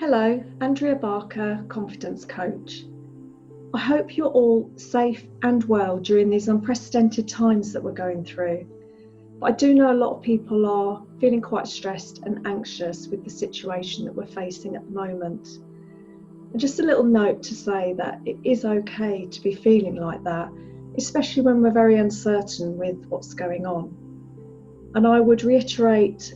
Hello, Andrea Barker Confidence Coach. I hope you're all safe and well during these unprecedented times that we're going through. But I do know a lot of people are feeling quite stressed and anxious with the situation that we're facing at the moment. And just a little note to say that it is okay to be feeling like that, especially when we're very uncertain with what's going on. And I would reiterate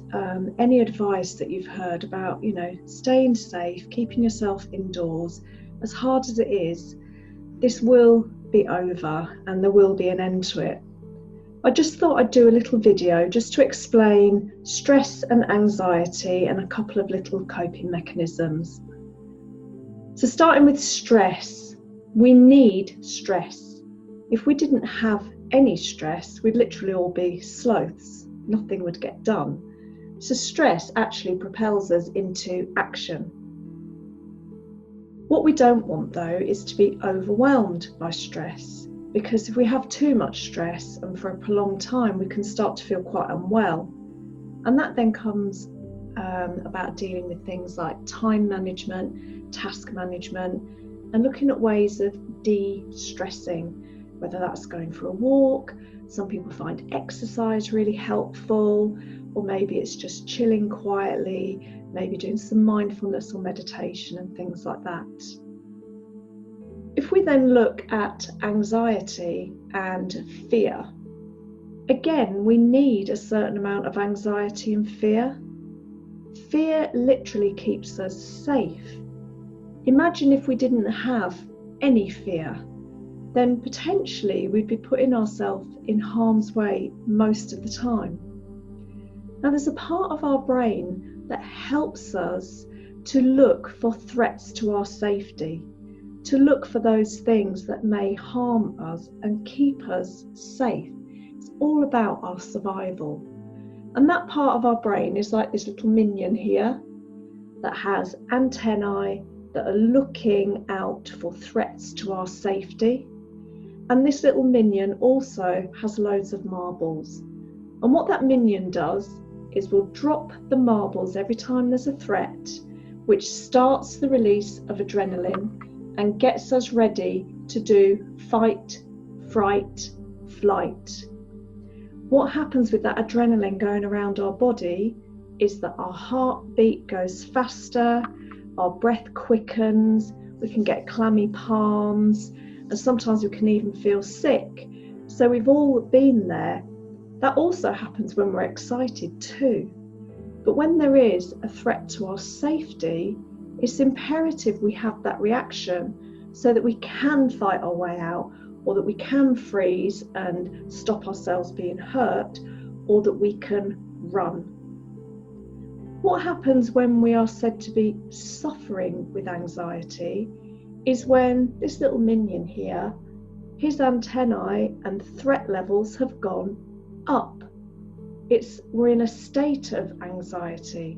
any advice that you've heard about, staying safe, keeping yourself indoors. As hard as it is, this will be over and there will be an end to it. I just thought I'd do a little video just to explain stress and anxiety and a couple of little coping mechanisms. So starting with stress, we need stress. If we didn't have any stress, we'd literally all be sloths. Nothing would get done. So stress actually propels us into action. What we don't want though is to be overwhelmed by stress, because if we have too much stress and for a prolonged time, we can start to feel quite unwell. And that then comes about dealing with things like time management, task management, and looking at ways of de-stressing, whether that's going for a walk. Some people find exercise really helpful, or maybe it's just chilling quietly, maybe doing some mindfulness or meditation and things like that. If we then look at anxiety and fear, again, we need a certain amount of anxiety and fear. Fear literally keeps us safe. Imagine if we didn't have any fear, then potentially we'd be putting ourselves in harm's way most of the time. Now there's a part of our brain that helps us to look for threats to our safety, to look for those things that may harm us and keep us safe. It's all about our survival. And that part of our brain is like this little minion here that has antennae that are looking out for threats to our safety. And this little minion also has loads of marbles. And what that minion does is will drop the marbles every time there's a threat, which starts the release of adrenaline and gets us ready to do fight, fright, flight. What happens with that adrenaline going around our body is that our heartbeat goes faster, our breath quickens, we can get clammy palms, and sometimes we can even feel sick. So we've all been there. That also happens when we're excited too. But when there is a threat to our safety, it's imperative we have that reaction so that we can fight our way out, or that we can freeze and stop ourselves being hurt, or that we can run. What happens when we are said to be suffering with anxiety is when this little minion here, his antennae and threat levels have gone up. We're in a state of anxiety.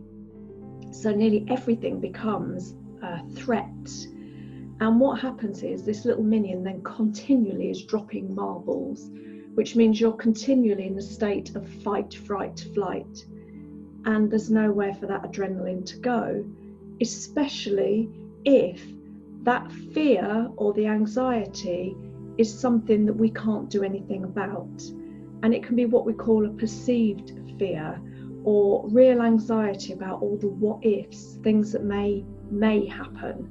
So nearly everything becomes a threat. And what happens is this little minion then continually is dropping marbles, which means you're continually in a state of fight, fright, flight. And there's nowhere for that adrenaline to go, especially if that fear or the anxiety is something that we can't do anything about. And it can be what we call a perceived fear, or real anxiety about all the what ifs, things that may happen.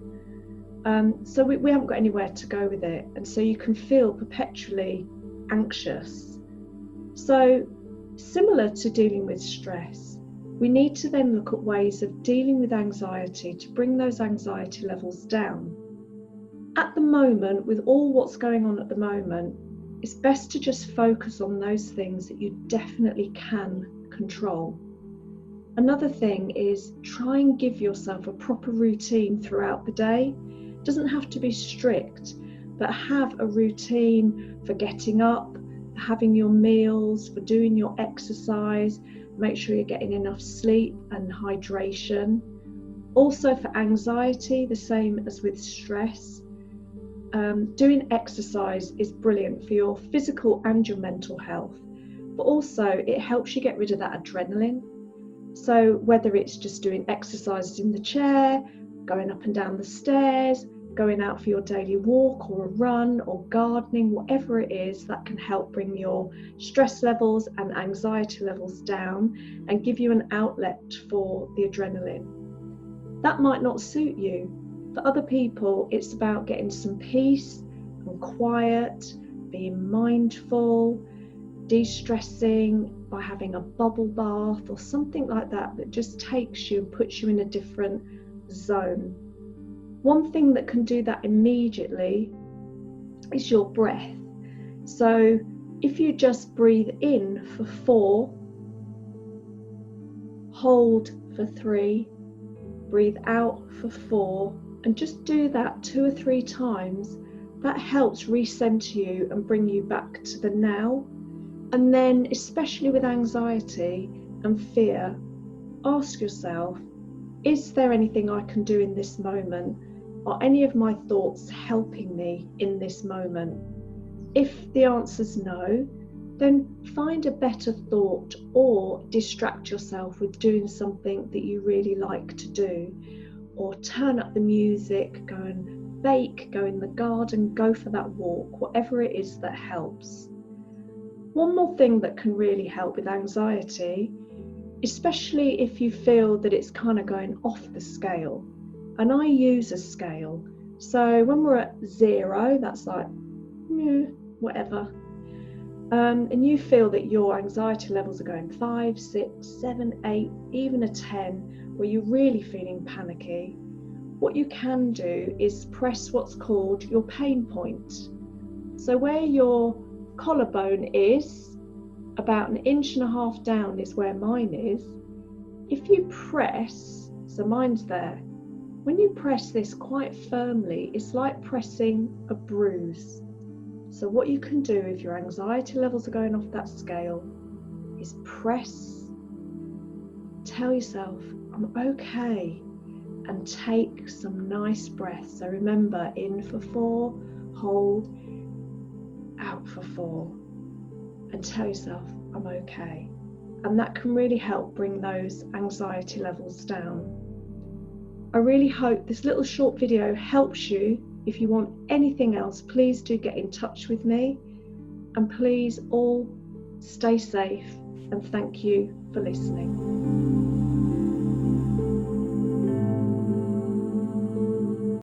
So we haven't got anywhere to go with it, and so you can feel perpetually anxious. So similar to dealing with stress, we need to then look at ways of dealing with anxiety to bring those anxiety levels down. At the moment, with all what's going on at the moment, it's best to just focus on those things that you definitely can control. Another thing is try and give yourself a proper routine throughout the day. It doesn't have to be strict, but have a routine for getting up, for having your meals, for doing your exercise. Make sure you're getting enough sleep and hydration. Also for anxiety, the same as with stress. Doing exercise is brilliant for your physical and your mental health, but also it helps you get rid of that adrenaline. So whether it's just doing exercises in the chair, going up and down the stairs, going out for your daily walk or a run or gardening, whatever it is that can help bring your stress levels and anxiety levels down and give you an outlet for the adrenaline. That might not suit you. For other people, it's about getting some peace and quiet, being mindful, de-stressing by having a bubble bath or something like that just takes you and puts you in a different zone. One thing that can do that immediately is your breath. So if you just breathe in for 4, hold for 3, breathe out for 4, and just do that 2 or 3 times, that helps recenter you and bring you back to the now. And then, especially with anxiety and fear, ask yourself, is there anything I can do in this moment? Are any of my thoughts helping me in this moment? If the answer's no, then find a better thought or distract yourself with doing something that you really like to do, or turn up the music, go and bake, go in the garden, go for that walk, whatever it is that helps. One more thing that can really help with anxiety, especially if you feel that it's kind of going off the scale, and I use a scale. So when we're at 0, that's like, whatever. And you feel that your anxiety levels are going 5, 6, 7, 8, even a 10, where you're really feeling panicky. What you can do is press what's called your pain point. So where your collarbone is, about 1.5 inches down is where mine is. If you press, so mine's there, when you press this quite firmly, it's like pressing a bruise. So what you can do if your anxiety levels are going off that scale is press, tell yourself, I'm okay, and take some nice breaths. So remember, in for 4, hold, out for 4, and tell yourself, I'm okay. And that can really help bring those anxiety levels down. I really hope this little short video helps you. If you want anything else, please do get in touch with me, and please all stay safe, and thank you for listening.